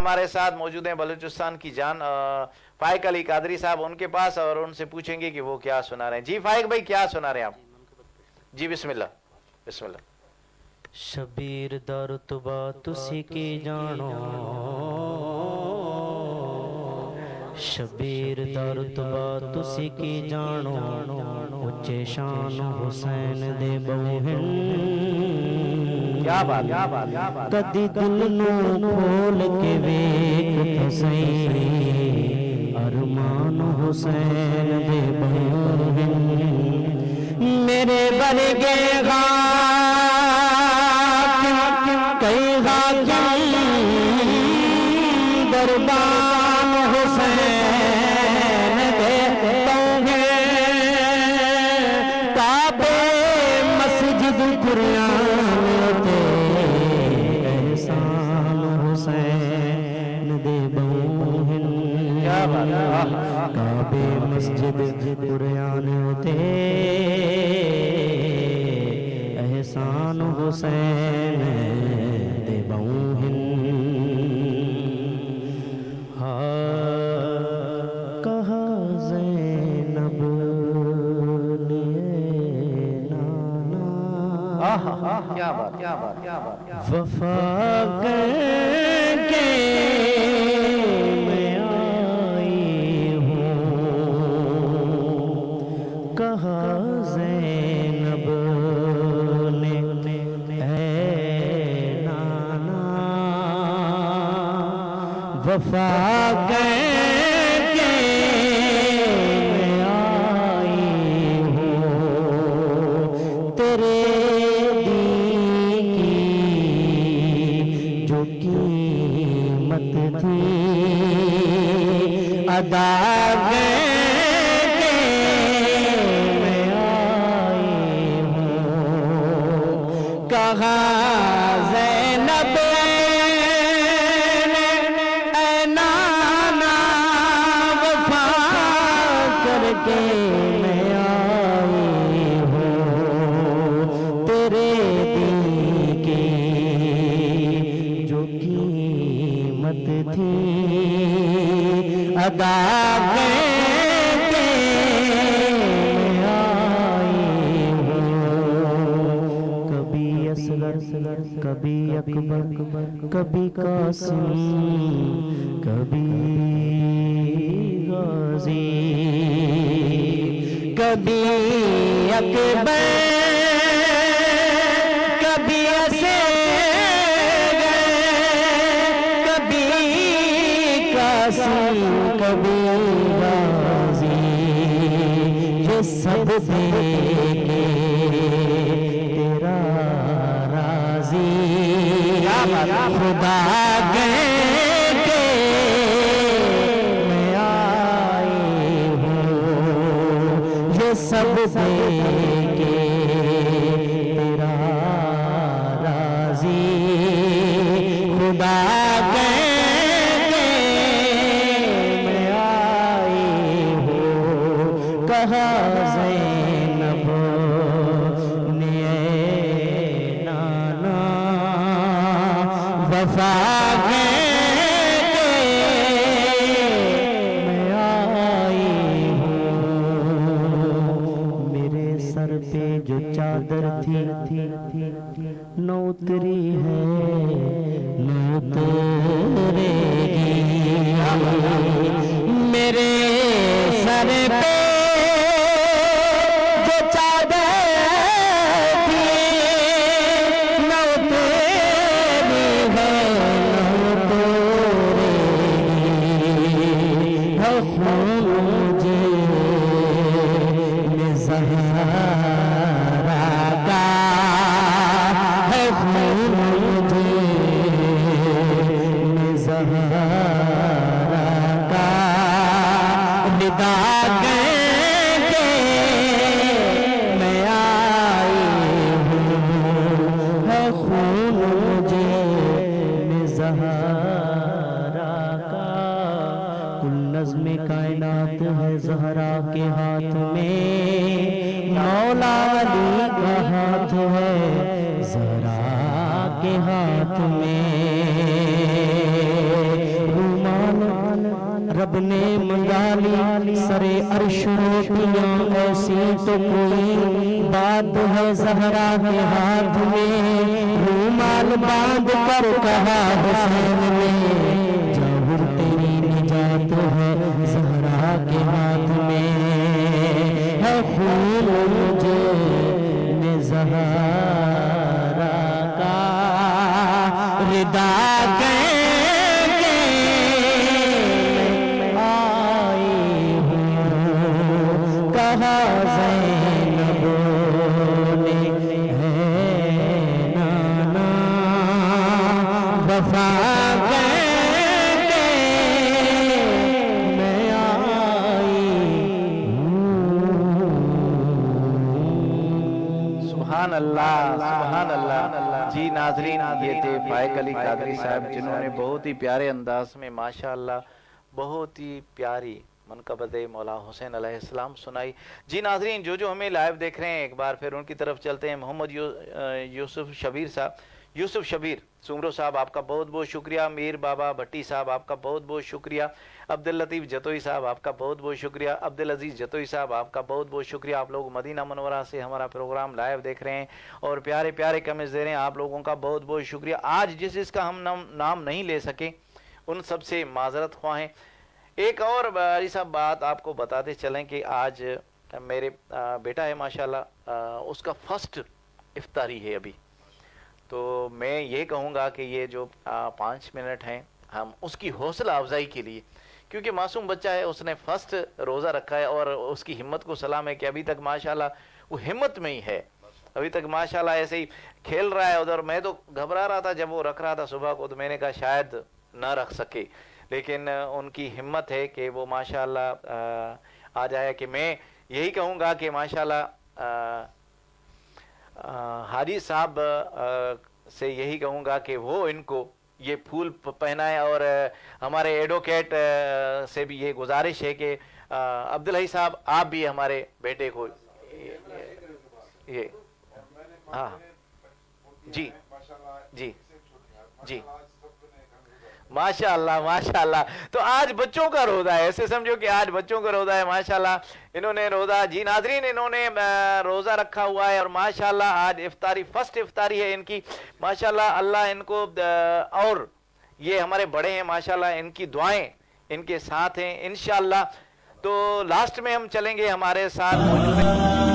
हमारे साथ मौजूद हैं बलूचिस्तान की जान फाइक अली कादरी साहब, उनके पास, और उनसे पूछेंगे कि वो क्या सुना रहे हैं। जी फाइक भाई, क्या सुना रहे हैं आप? जी बिस्मिल्लाह बिस्मिल्लाह। शबीर दर तुबा तुसी की जानो, शबीर दर तुबा तुसी की जानो, उच्चे शान हुसैन दे बहुन। क्या बात, क्या बात, क्या बात। कदी दिल नू खोल के वेख सही, अरमान हुसैन दे बहुन। मेरे बरगे दरबान हुसैन दे तौहे, काबे मस्जिद कुरान ते एहसान हुसैन दे बहुन। काबे मस्जिद कुरान ते एहसान हुसैन दे बहुन। कहा ज़ैनब ने नाना, क्या बात, क्या बात, क्या बात। वफा करके मैं आई हूँ। कहा ज़ैनब ने ऐ नाना, वफा करके मैं आई हूँ। तेरे दीन की जो कीमत थी अदा करके मैं आई हूँ। कहा ज़ैनब के मैं आई हूँ। तेरे दिल की जो कीमत थी अदा करके मैं आई हूँ। कभी असगर, कभी अकबर, कभी कासिम, कभी गाजी, कभी अकबर, कभी असगर, कभी कासिम, कभी गाजी, ये सब देके तेरा राजी खुदा के मैं आई हूँ। ये सब देके तेरा राजी खुदा के मैं आई हूँ। कहा ज़ैनब ने नाना, वफा करके मैं आई हूँ। मेरे सर पे जो चादर थी न उतरी है न उतरेगी। मेरे सर पे जो चादर थी न उतरी है न उतरेगी। मुझे ज़हरा का है, मुझे ज़हरा का निदा करके मैं आई हूँ। है खून मुझे ज़हरा का। कुल नज़्म कायनात है ज़हरा के हाथ में, मौला अली का हाथ है ज़हरा के हाथ में। रब ने मंगा ली सरे अर्श रोटियां, ऐसी तो कोई बात है ज़हरा के हाथ में, रूमाल बांध कर कहा हुसैन ने, जहूर तेरी निजात है ज़हरा के हाथ में, है खून मुझे ज़हरा का रिदा कहेंगे आई हूँ, कहा ज़ैनब ने है नाना वफा कहेंगे मैं आई हूँ। सुभान अल्लाह, सुभान अल्लाह। जी नाजरीन, ये थे फाइक अली कादरी साहब, जिन्होंने बहुत ही प्यारे अंदाज में माशाअल्लाह बहुत ही प्यारी मनक़बत मौला हुसैन अलैहिस्सलाम सुनाई। जी नाजरीन, जो जो हमें लाइव देख रहे हैं, एक बार फिर उनकी तरफ चलते हैं। मोहम्मद यूसुफ शबीर साहब, यूसुफ शबीर सुमरो साहब, आपका बहुत बहुत शुक्रिया। मीर बाबा भट्टी साहब, आपका बहुत बहुत शुक्रिया। अब्दुल लतीफ़ जतोई साहब, आपका बहुत बहुत शुक्रिया। अब्दुल अजीज़ जतोई साहब, आपका बहुत बहुत शुक्रिया। आप लोग मदीना मुनव्वरा से हमारा प्रोग्राम लाइव देख रहे हैं और प्यारे प्यारे कमेंट्स दे रहे हैं, आप लोगों का बहुत बहुत शुक्रिया। आज जिस जिसका हम नाम नहीं ले सके उन सब से माजरत ख्वाह हैं। एक और भाई साहब बात आपको बताते चलें कि आज मेरे बेटा है माशाल्लाह, उसका फर्स्ट इफ्तारी है अभी, तो मैं ये कहूँगा कि ये जो 5 मिनट हैं हम उसकी हौसला अफजाई के लिए, क्योंकि मासूम बच्चा है, उसने फर्स्ट रोज़ा रखा है और उसकी हिम्मत को सलाम है कि अभी तक माशाल्लाह वो हिम्मत में ही है, अभी तक माशाल्लाह ऐसे ही खेल रहा है उधर। मैं तो घबरा रहा था जब वो रख रहा था सुबह को, तो मैंने कहा शायद ना रख सके, लेकिन उनकी हिम्मत है कि वो माशाल्लाह आ जाए। कि मैं यही कहूँगा कि माशाल्लाह हाजी साहब से यही कहूँगा कि वो इनको ये फूल पहनाए, और हमारे एडवोकेट से भी ये गुजारिश है कि अब्दुल हई साहब आप भी हमारे बेटे को ये हाँ जी जी जी माशाअल्लाह माशाअल्लाह। तो आज बच्चों का रोज़ा है, ऐसे समझो कि आज बच्चों का रोज़ा है माशाअल्लाह। इन्होंने रोज़ा, जी नाजरीन, इन्होंने रोज़ा रखा हुआ है और माशाअल्लाह आज इफ्तारी, फर्स्ट इफ्तारी है इनकी माशाअल्लाह। अल्लाह इनको और ये हमारे बड़े हैं माशाअल्लाह, इनकी दुआएं इनके साथ हैं इंशाअल्लाह। तो लास्ट में हम चलेंगे, हमारे साथ मौजूद हैं